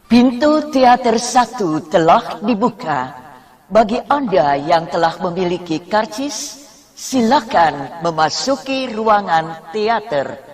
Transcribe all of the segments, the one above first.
Pintu teater 1 telah dibuka. Bagi Anda yang telah memiliki karcis, silakan memasuki ruangan teater.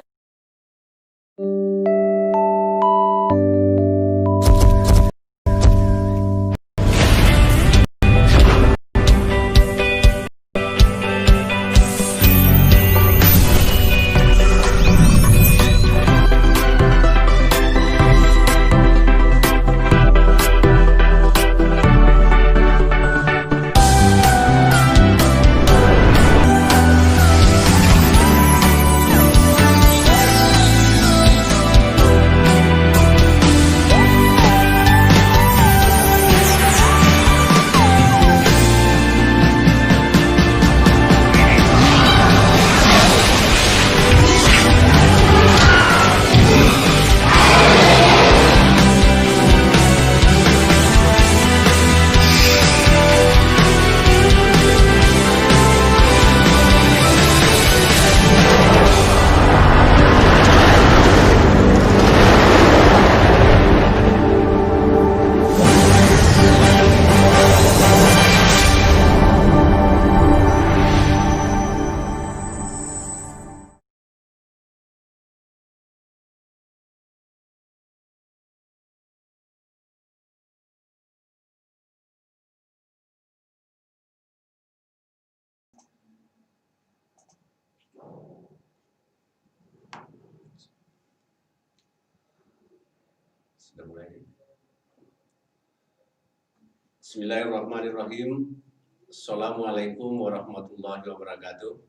Bismillahirrahmanirrahim. Assalamualaikum warahmatullahi wabarakatuh.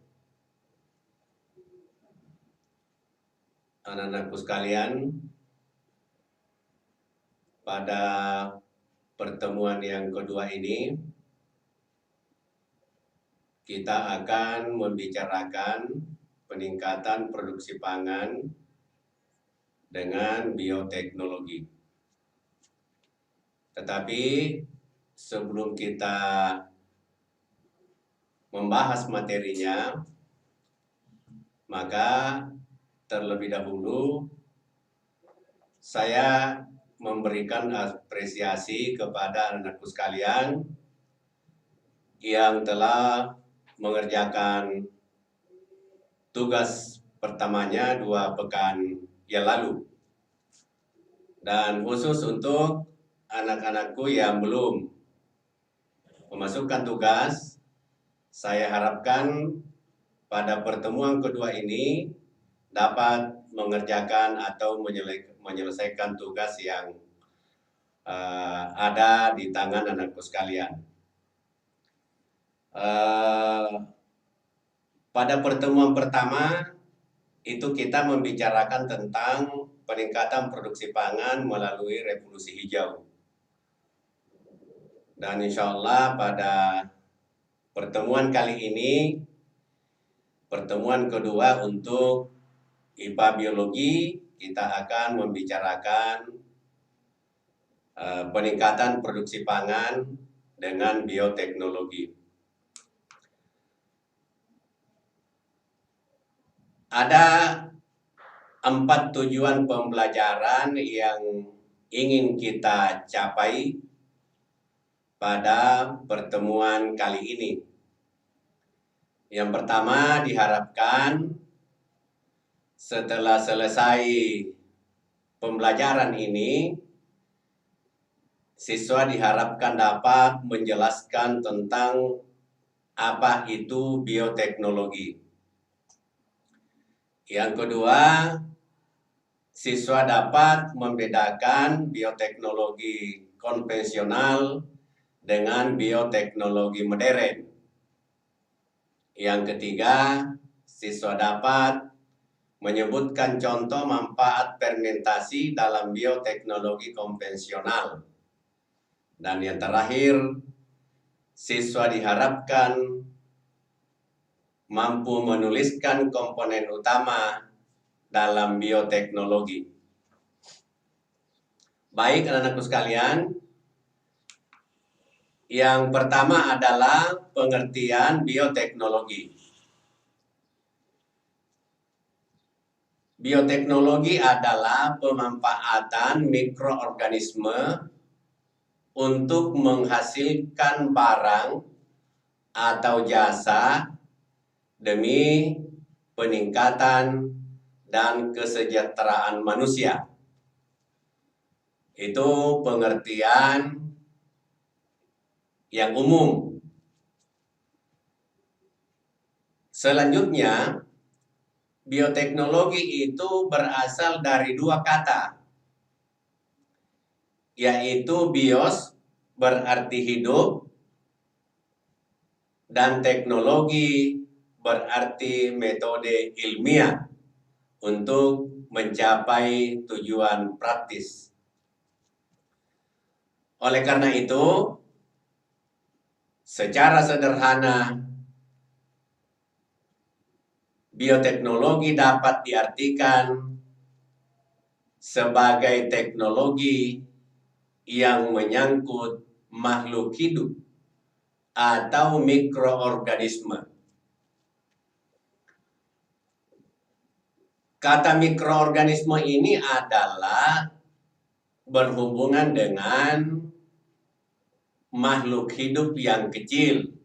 Anak-anakku sekalian, pada pertemuan yang kedua ini kita akan membicarakan peningkatan produksi pangan dengan bioteknologi. Tetapi sebelum kita membahas materinya, maka terlebih dahulu saya memberikan apresiasi kepada anak-anakku sekalian yang telah mengerjakan tugas pertamanya 2 pekan yang lalu. Dan khusus untuk anak-anakku yang belum memasukkan tugas, saya harapkan pada pertemuan kedua ini dapat mengerjakan atau menyelesaikan tugas yang ada di tangan anakku sekalian. Pada pertemuan pertama itu kita membicarakan tentang peningkatan produksi pangan melalui revolusi hijau. Dan insya Allah pada pertemuan kali ini, pertemuan kedua untuk IPA Biologi, kita akan membicarakan peningkatan produksi pangan dengan bioteknologi. Ada 4 tujuan pembelajaran yang ingin kita capai pada pertemuan kali ini. Yang pertama, diharapkan setelah selesai pembelajaran ini, siswa diharapkan dapat menjelaskan tentang apa itu bioteknologi. Yang kedua, siswa dapat membedakan bioteknologi konvensional dengan bioteknologi modern. Yang ketiga, siswa dapat menyebutkan contoh manfaat fermentasi dalam bioteknologi konvensional. Dan yang terakhir, siswa diharapkan mampu menuliskan komponen utama dalam bioteknologi. Baik anak-anakku sekalian, yang pertama adalah pengertian bioteknologi. Bioteknologi adalah pemanfaatan mikroorganisme untuk menghasilkan barang atau jasa demi peningkatan dan kesejahteraan manusia. Itu pengertian yang umum. Selanjutnya, bioteknologi itu berasal dari dua kata, yaitu bios berarti hidup dan teknologi berarti metode ilmiah untuk mencapai tujuan praktis. Oleh karena itu, secara sederhana, bioteknologi dapat diartikan sebagai teknologi yang menyangkut makhluk hidup atau mikroorganisme. Kata mikroorganisme ini adalah berhubungan dengan makhluk hidup yang kecil.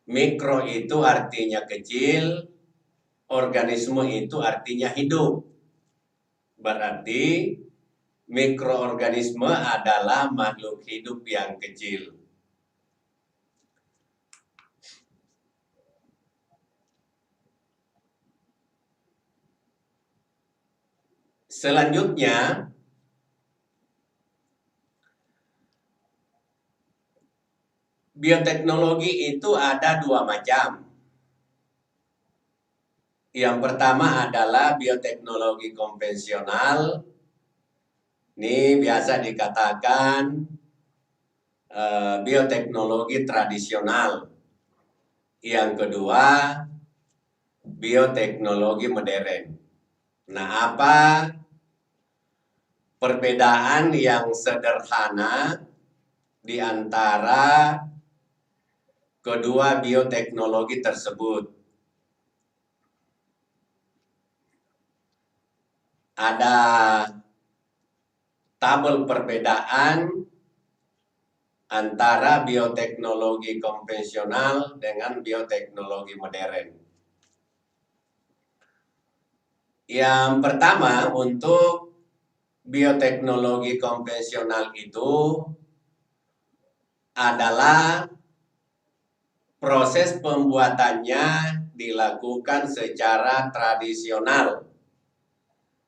Mikro itu artinya kecil, organisme itu artinya hidup. Berarti mikroorganisme adalah makhluk hidup yang kecil. Selanjutnya, bioteknologi itu ada dua macam. Yang pertama adalah bioteknologi konvensional. Ini biasa dikatakan bioteknologi tradisional. Yang kedua, bioteknologi modern. Nah, apa perbedaan yang sederhana di antara kedua bioteknologi tersebut? Ada tabel perbedaan antara bioteknologi konvensional dengan bioteknologi modern. Yang pertama, untuk bioteknologi konvensional itu adalah proses pembuatannya dilakukan secara tradisional.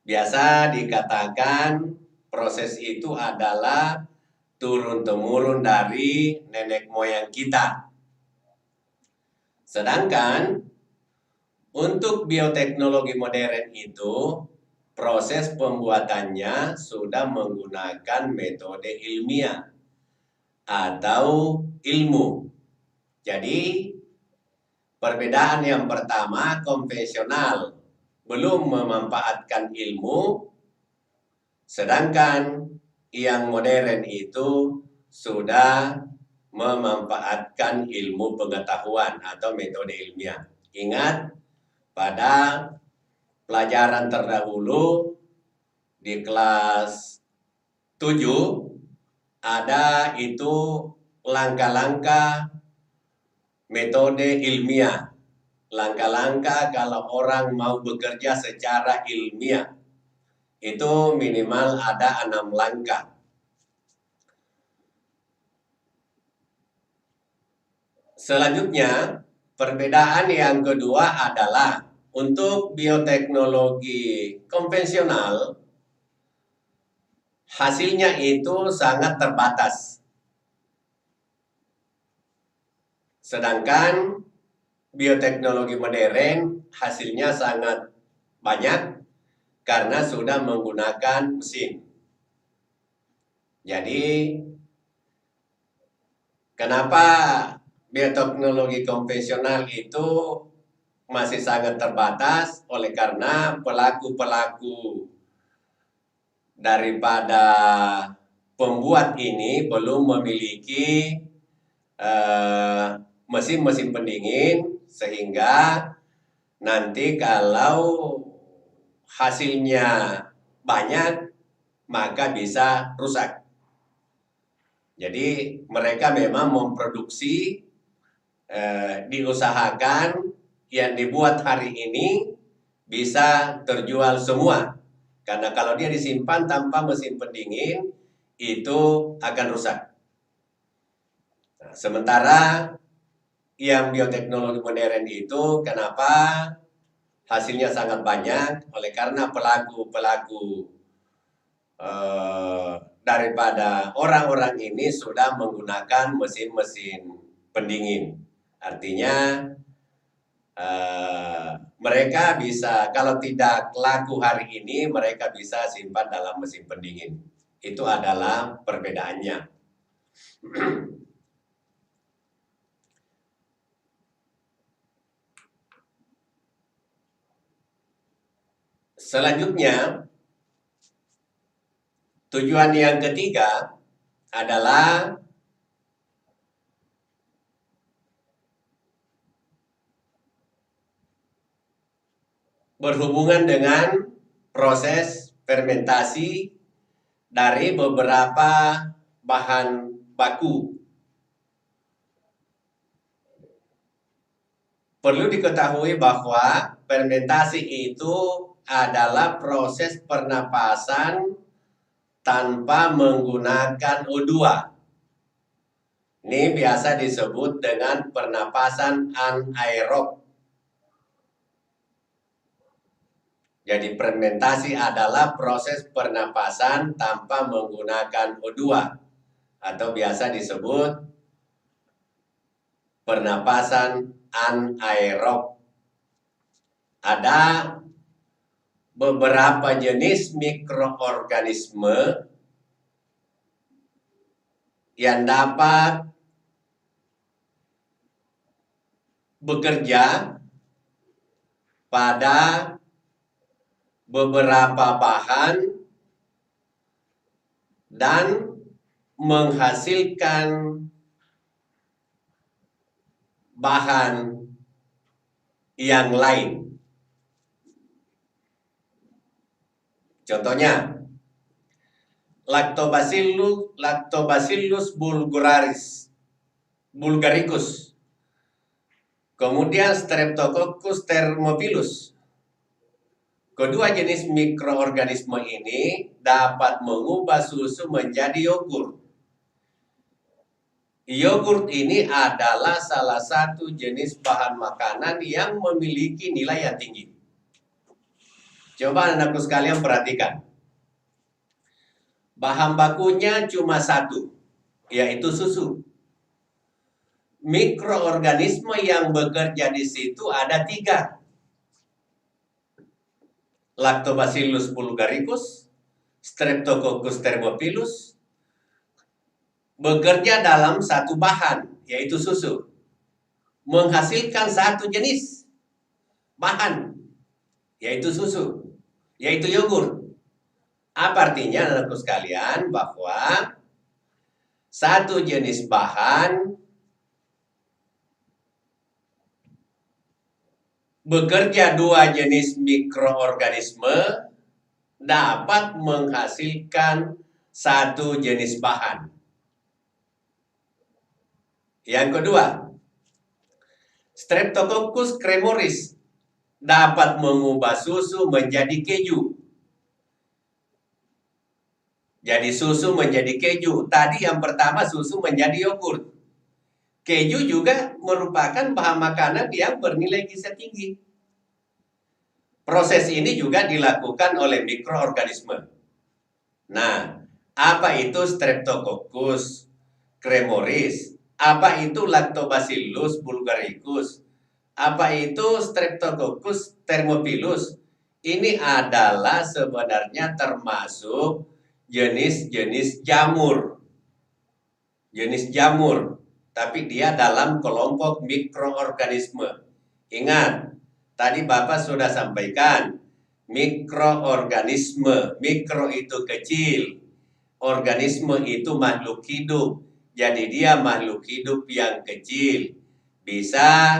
Biasa dikatakan proses itu adalah turun-temurun dari nenek moyang kita. Sedangkan untuk bioteknologi modern itu proses pembuatannya sudah menggunakan metode ilmiah atau ilmu. Jadi perbedaan yang pertama, konvensional belum memanfaatkan ilmu, sedangkan yang modern itu sudah memanfaatkan ilmu pengetahuan atau metode ilmiah. Ingat, pada pelajaran terdahulu di kelas 7 ada itu langkah-langkah metode ilmiah. Langkah-langkah kalau orang mau bekerja secara ilmiah, itu minimal ada 6 langkah. Selanjutnya, perbedaan yang kedua adalah untuk bioteknologi konvensional, hasilnya itu sangat terbatas. Sedangkan bioteknologi modern hasilnya sangat banyak karena sudah menggunakan mesin. Jadi, kenapa bioteknologi konvensional itu masih sangat terbatas? Oleh karena pelaku-pelaku daripada pembuat ini belum memiliki mesin-mesin pendingin, sehingga nanti kalau hasilnya banyak, maka bisa rusak. Jadi mereka memang memproduksi, diusahakan yang dibuat hari ini bisa terjual semua. Karena kalau dia disimpan tanpa mesin pendingin, itu akan rusak. Nah, sementara yang bioteknologi modern itu, kenapa hasilnya sangat banyak? Oleh karena pelaku-pelaku daripada orang-orang ini sudah menggunakan mesin-mesin pendingin. Artinya mereka bisa, kalau tidak laku hari ini, mereka bisa simpan dalam mesin pendingin. Itu adalah perbedaannya. Selanjutnya, tujuan yang ketiga adalah berhubungan dengan proses fermentasi dari beberapa bahan baku. Perlu diketahui bahwa fermentasi itu adalah proses pernapasan tanpa menggunakan O2. Ini biasa disebut dengan pernapasan anaerob. Jadi fermentasi adalah proses pernapasan tanpa menggunakan O2 atau biasa disebut pernapasan anaerob. Ada beberapa jenis mikroorganisme yang dapat bekerja pada beberapa bahan dan menghasilkan bahan yang lain. Contohnya, Lactobacillus bulgaricus, kemudian Streptococcus thermophilus. Kedua jenis mikroorganisme ini dapat mengubah susu menjadi yogurt. Yogurt ini adalah salah satu jenis bahan makanan yang memiliki nilai yang tinggi. Coba anakku sekalian perhatikan. Bahan bakunya cuma satu, yaitu susu. Mikroorganisme yang bekerja di situ ada 3. Lactobacillus bulgaricus, Streptococcus thermophilus, bekerja dalam satu bahan, yaitu susu. Menghasilkan satu jenis bahan, yaitu susu, yaitu yogurt. Apa artinya anakku sekalian? Bahwa satu jenis bahan bekerja 2 jenis mikroorganisme dapat menghasilkan satu jenis bahan. Yang kedua, Streptococcus cremoris dapat mengubah susu menjadi keju. Jadi susu menjadi keju. Tadi yang pertama susu menjadi yogurt. Keju juga merupakan bahan makanan yang bernilai gizi tinggi. Proses ini juga dilakukan oleh mikroorganisme. Nah, apa itu Streptococcus cremoris? Apa itu Lactobacillus bulgaricus? Apa itu Streptococcus thermophilus? Ini adalah sebenarnya termasuk jenis-jenis jamur. Jenis jamur, tapi dia dalam kelompok mikroorganisme. Ingat, tadi Bapak sudah sampaikan, mikroorganisme, mikro itu kecil, organisme itu makhluk hidup. Jadi dia makhluk hidup yang kecil, bisa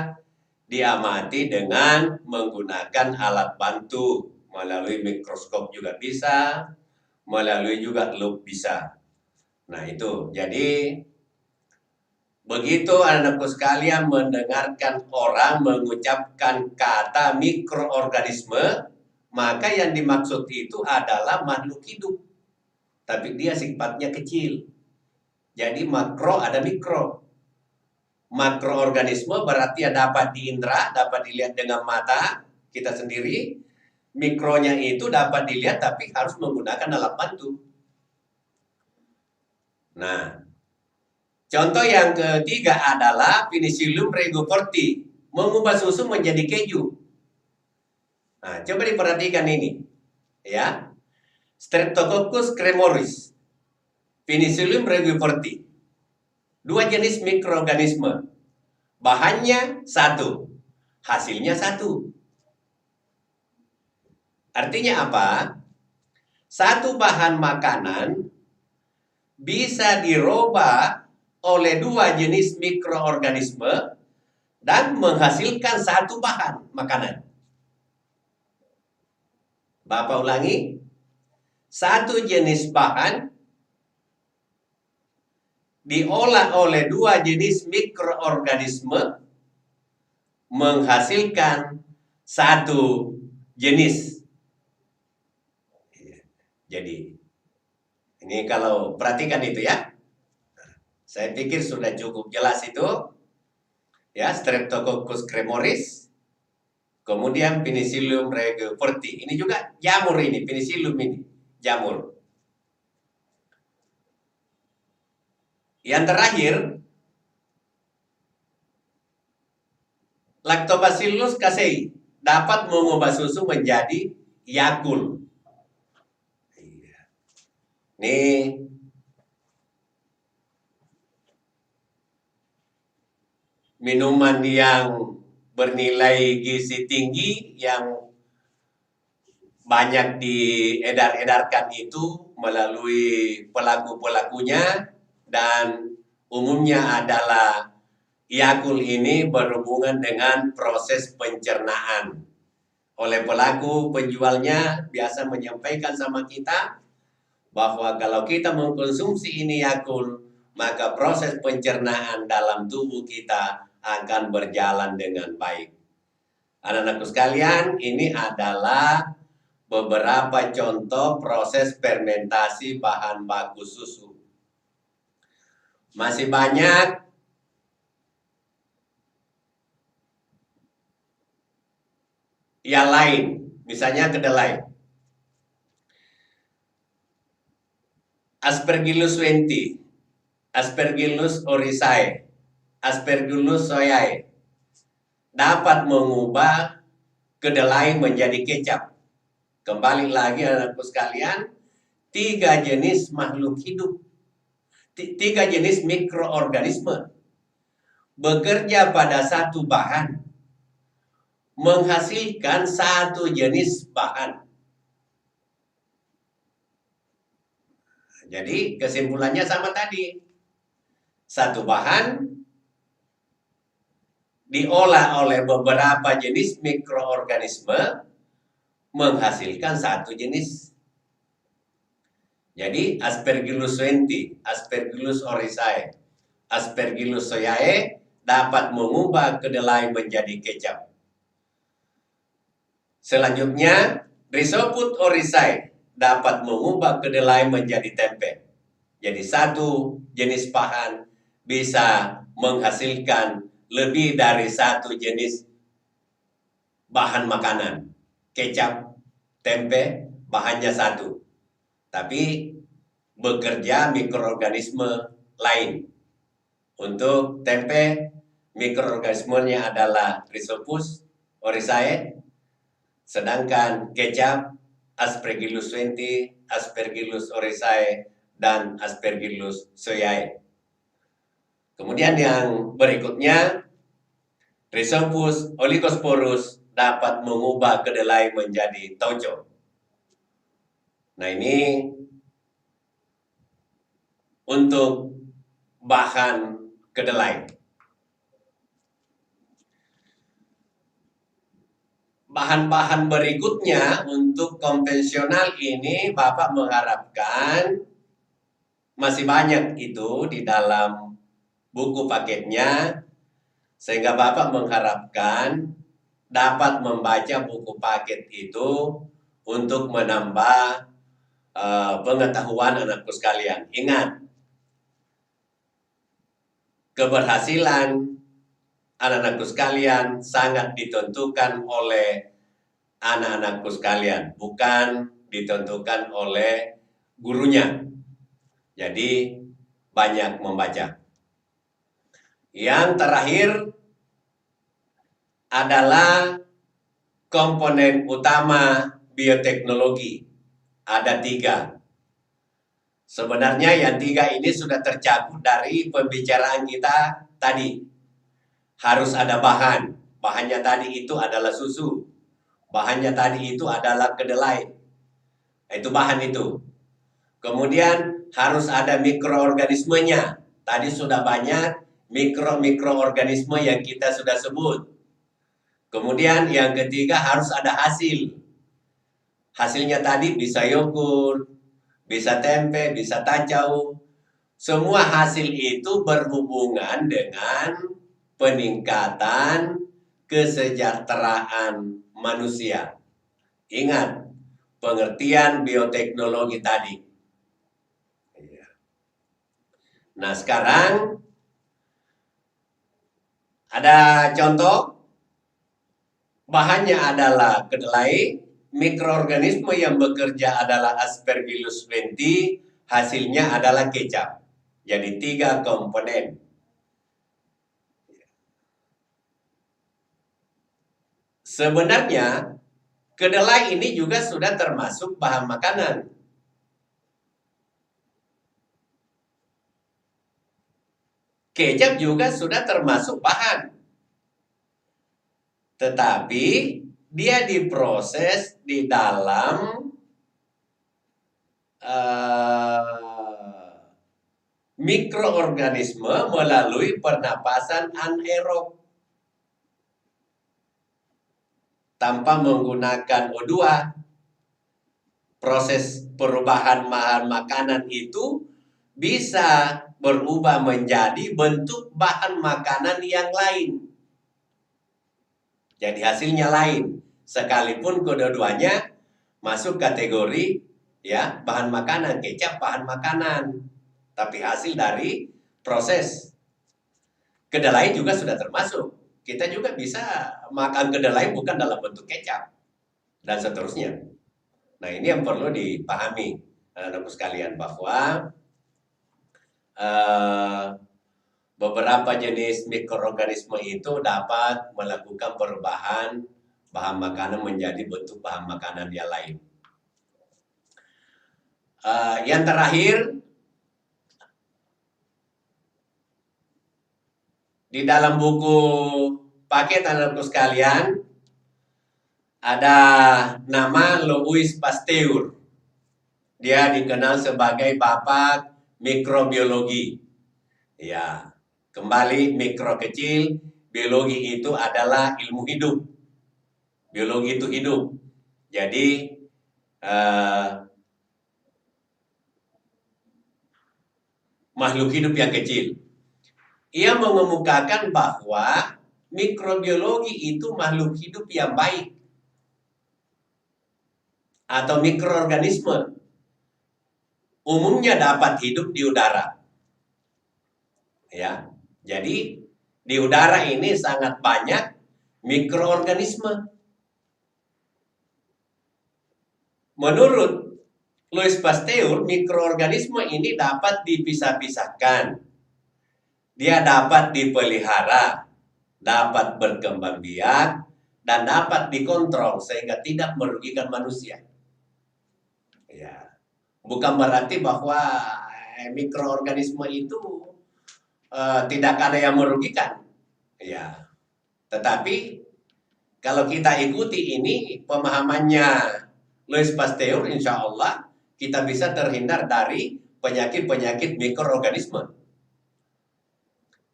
diamati dengan menggunakan alat bantu, melalui mikroskop juga bisa, melalui juga loop bisa. Nah itu, jadi begitu anak-anakku sekalian mendengarkan orang mengucapkan kata mikroorganisme, maka yang dimaksud itu adalah makhluk hidup. Tapi dia sifatnya kecil. Jadi makro ada mikro. Makroorganisme berarti yang dapat diindra, dapat dilihat dengan mata kita sendiri. Mikronya itu dapat dilihat tapi harus menggunakan alat bantu. Nah, contoh yang ketiga adalah Penicillium regoforti, mengubah susu menjadi keju. Nah, coba diperhatikan ini, ya. Streptococcus cremoris, Penicillium regoforti, dua jenis mikroorganisme, bahannya satu, hasilnya satu. Artinya apa? Satu bahan makanan bisa dirubah oleh dua jenis mikroorganisme dan menghasilkan satu bahan makanan. Bapak ulangi, satu jenis bahan diolah oleh dua jenis mikroorganisme menghasilkan satu jenis. Jadi, ini kalau perhatikan itu ya. Saya pikir sudah cukup jelas itu. Ya, Streptococcus cremoris, kemudian Penicillium regoforti. Ini juga jamur ini, Penicillium ini, jamur. Yang terakhir, Lactobacillus casei dapat mengubah susu menjadi Yakult. Nih, minuman yang bernilai gizi tinggi yang banyak diedar-edarkan itu melalui pelaku-pelakunya, dan umumnya adalah Yakult ini berhubungan dengan proses pencernaan. Oleh pelaku penjualnya biasa menyampaikan sama kita bahwa kalau kita mengkonsumsi ini Yakult, maka proses pencernaan dalam tubuh kita akan berjalan dengan baik. Anak-anakku sekalian, ini adalah beberapa contoh proses fermentasi bahan baku susu. Masih banyak yang lain, misalnya kedelai. Aspergillus wenti, Aspergillus oryzae, Aspergillus soyae dapat mengubah kedelai menjadi kecap. Kembali lagi anak-anakku sekalian, 3 jenis makhluk hidup, 3 jenis mikroorganisme bekerja pada satu bahan, menghasilkan satu jenis bahan. Jadi kesimpulannya sama tadi. Satu bahan diolah oleh beberapa jenis mikroorganisme menghasilkan satu jenis. Jadi Aspergillus wenti, Aspergillus oryzae, Aspergillus soyae dapat mengubah kedelai menjadi kecap. Selanjutnya, Rhizopus oryzae dapat mengubah kedelai menjadi tempe. Jadi satu jenis bahan bisa menghasilkan lebih dari satu jenis bahan makanan. Kecap, tempe, bahannya satu. Tapi bekerja mikroorganisme lain. Untuk tempe, mikroorganismenya adalah Rhizopus oryzae, sedangkan kecap Aspergillus wenti, Aspergillus oryzae, dan Aspergillus soyae. Kemudian yang berikutnya, Rhizopus oligosporus dapat mengubah kedelai menjadi tauco. Nah ini untuk bahan kedelai. bahan-bahan berikutnya untuk konvensional ini Bapak mengharapkan masih banyak itu di dalam buku paketnya, sehingga Bapak mengharapkan dapat membaca buku paket itu untuk menambah pengetahuan anakku sekalian. Ingat, keberhasilan anak-anakku sekalian sangat ditentukan oleh anak-anakku sekalian, bukan ditentukan oleh gurunya. Jadi banyak membaca. Yang terakhir adalah komponen utama bioteknologi. Ada 3. Sebenarnya yang 3 ini sudah tercakup dari pembicaraan kita tadi. Harus ada bahan. Bahannya tadi itu adalah susu. Bahannya tadi itu adalah kedelai. Itu bahan itu. Kemudian harus ada mikroorganismenya. Tadi sudah banyak mikroorganisme yang kita sudah sebut. Kemudian yang ketiga harus ada hasil. Hasilnya tadi bisa yogurt, bisa tempe, bisa tacau. Semua hasil itu berhubungan dengan peningkatan kesejahteraan manusia. Ingat pengertian bioteknologi tadi. Nah, sekarang ada contoh. Bahannya adalah kedelai, mikroorganisme yang bekerja adalah Aspergillus venti, hasilnya adalah kecap. Jadi 3 komponen. Sebenarnya kedelai ini juga sudah termasuk bahan makanan. Kecap juga sudah termasuk bahan. Tetapi dia diproses di dalam mikroorganisme melalui pernapasan anaerob tanpa menggunakan O2. Proses perubahan bahan makanan itu bisa berubah menjadi bentuk bahan makanan yang lain. Jadi hasilnya lain, sekalipun kedua-duanya masuk kategori ya bahan makanan, kecap bahan makanan, tapi hasil dari proses. Kedelai juga sudah termasuk. Kita juga bisa makan kedelai bukan dalam bentuk kecap dan seterusnya. Nah, ini yang perlu dipahami anak-anakku sekalian, bahwa beberapa jenis mikroorganisme itu dapat melakukan perubahan bahan makanan menjadi bentuk bahan makanan yang lain. Yang terakhir, di dalam buku paket anak-anakku sekalian ada nama Louis Pasteur. Dia dikenal sebagai bapak mikrobiologi. Ya, kembali mikro kecil, biologi itu adalah ilmu hidup. Biologi itu hidup. Jadi makhluk hidup yang kecil. Ia mengemukakan bahwa mikrobiologi itu makhluk hidup yang baik atau mikroorganisme. Umumnya dapat hidup di udara. Ya. Jadi di udara ini sangat banyak mikroorganisme. Menurut Louis Pasteur, mikroorganisme ini dapat dipisah-pisahkan. Dia dapat dipelihara, dapat berkembang biak, dan dapat dikontrol sehingga tidak merugikan manusia. Ya. Bukan berarti bahwa mikroorganisme itu tidak ada yang merugikan. Ya. Tetapi kalau kita ikuti ini pemahamannya Louis Pasteur, insya Allah kita bisa terhindar dari penyakit-penyakit mikroorganisme.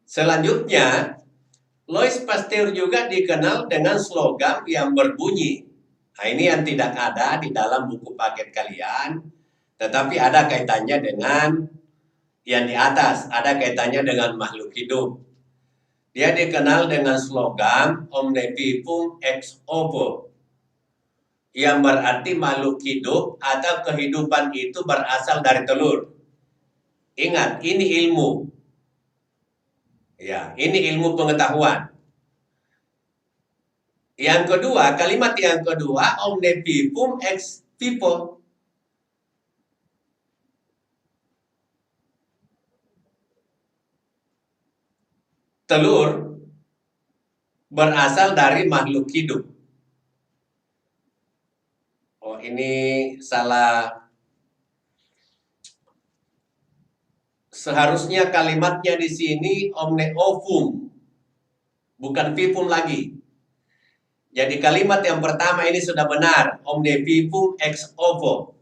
Selanjutnya, Louis Pasteur juga dikenal dengan slogan yang berbunyi. Nah, ini yang tidak ada di dalam buku paket kalian, tetapi ada kaitannya dengan yang di atas, ada kaitannya dengan makhluk hidup. Dia dikenal dengan slogan Omne Vivum Ex Ovo, yang berarti makhluk hidup atau kehidupan itu berasal dari telur. Ingat, ini ilmu. Ya, ini ilmu pengetahuan. Yang kedua, kalimat yang kedua, Omne Vivum Ex Vivo. Telur berasal dari makhluk hidup. Oh, ini salah. Seharusnya kalimatnya di sini omne ovum, bukan vivum lagi. Jadi kalimat yang pertama ini sudah benar, omne vivum ex ovo.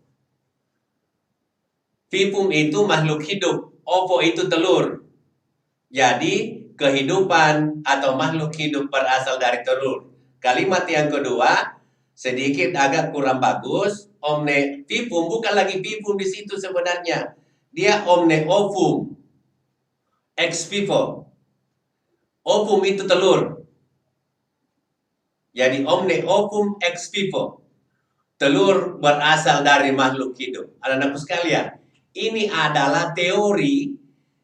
Vivum itu makhluk hidup, ovo itu telur. Jadi kehidupan atau makhluk hidup berasal dari telur. Kalimat yang kedua sedikit agak kurang bagus. Omne vivum bukan lagi vivum di situ sebenarnya. Dia omne ovum ex vivo. Ovum itu telur. Jadi omne ovum ex vivo. Telur berasal dari makhluk hidup. Anak-anakku sekalian, ini adalah teori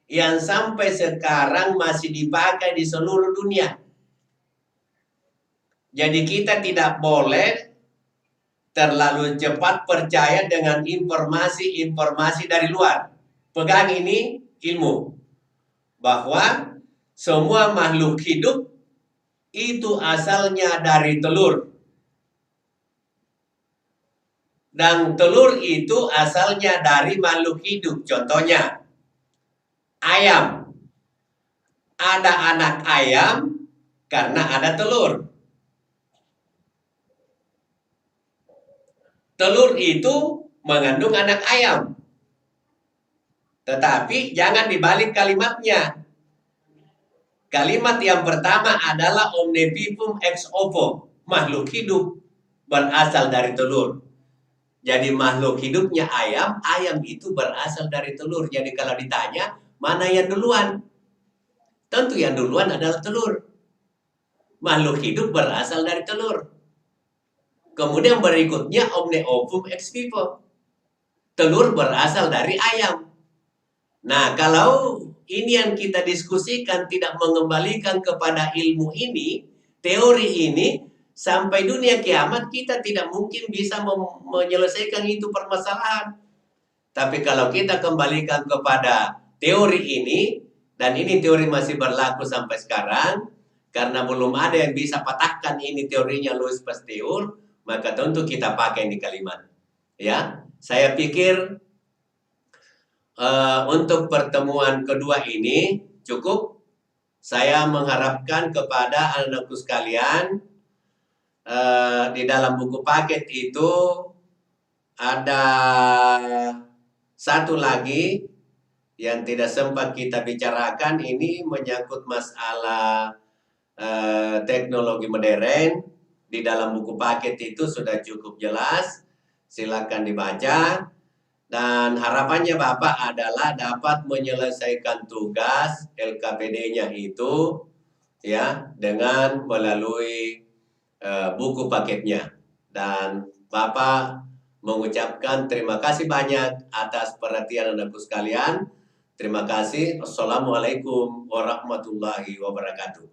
yang sampai sekarang masih dipakai di seluruh dunia. Jadi kita tidak boleh terlalu cepat percaya dengan informasi-informasi dari luar. Pegang ini ilmu, bahwa semua makhluk hidup itu asalnya dari telur. Dan telur itu asalnya dari makhluk hidup. Contohnya, ayam. Ada anak ayam karena ada telur. Telur itu mengandung anak ayam. Tetapi jangan dibalik kalimatnya. Kalimat yang pertama adalah omne vivum ex ovo. Makhluk hidup berasal dari telur. Jadi makhluk hidupnya ayam, ayam itu berasal dari telur. Jadi kalau ditanya, mana yang duluan? Tentu yang duluan adalah telur. Makhluk hidup berasal dari telur. Kemudian berikutnya omne ovum ex vivo. Telur berasal dari ayam. Nah, kalau ini yang kita diskusikan tidak mengembalikan kepada ilmu ini, teori ini, sampai dunia kiamat kita tidak mungkin bisa menyelesaikan itu permasalahan. Tapi kalau kita kembalikan kepada teori ini, dan ini teori masih berlaku sampai sekarang, karena belum ada yang bisa patahkan ini teorinya Louis Pasteur, maka tentu kita pakai ini kalimat. Ya, saya pikir untuk pertemuan kedua ini cukup. Saya mengharapkan kepada anak-anakku sekalian, di dalam buku paket itu ada satu lagi yang tidak sempat kita bicarakan. Ini menyangkut masalah teknologi modern. Di dalam buku paket itu sudah cukup jelas, silakan dibaca. Dan harapannya Bapak adalah dapat menyelesaikan tugas LKPD-nya itu ya dengan melalui buku paketnya. Dan Bapak mengucapkan terima kasih banyak atas perhatian anakku sekalian. Terima kasih. Assalamualaikum warahmatullahi wabarakatuh.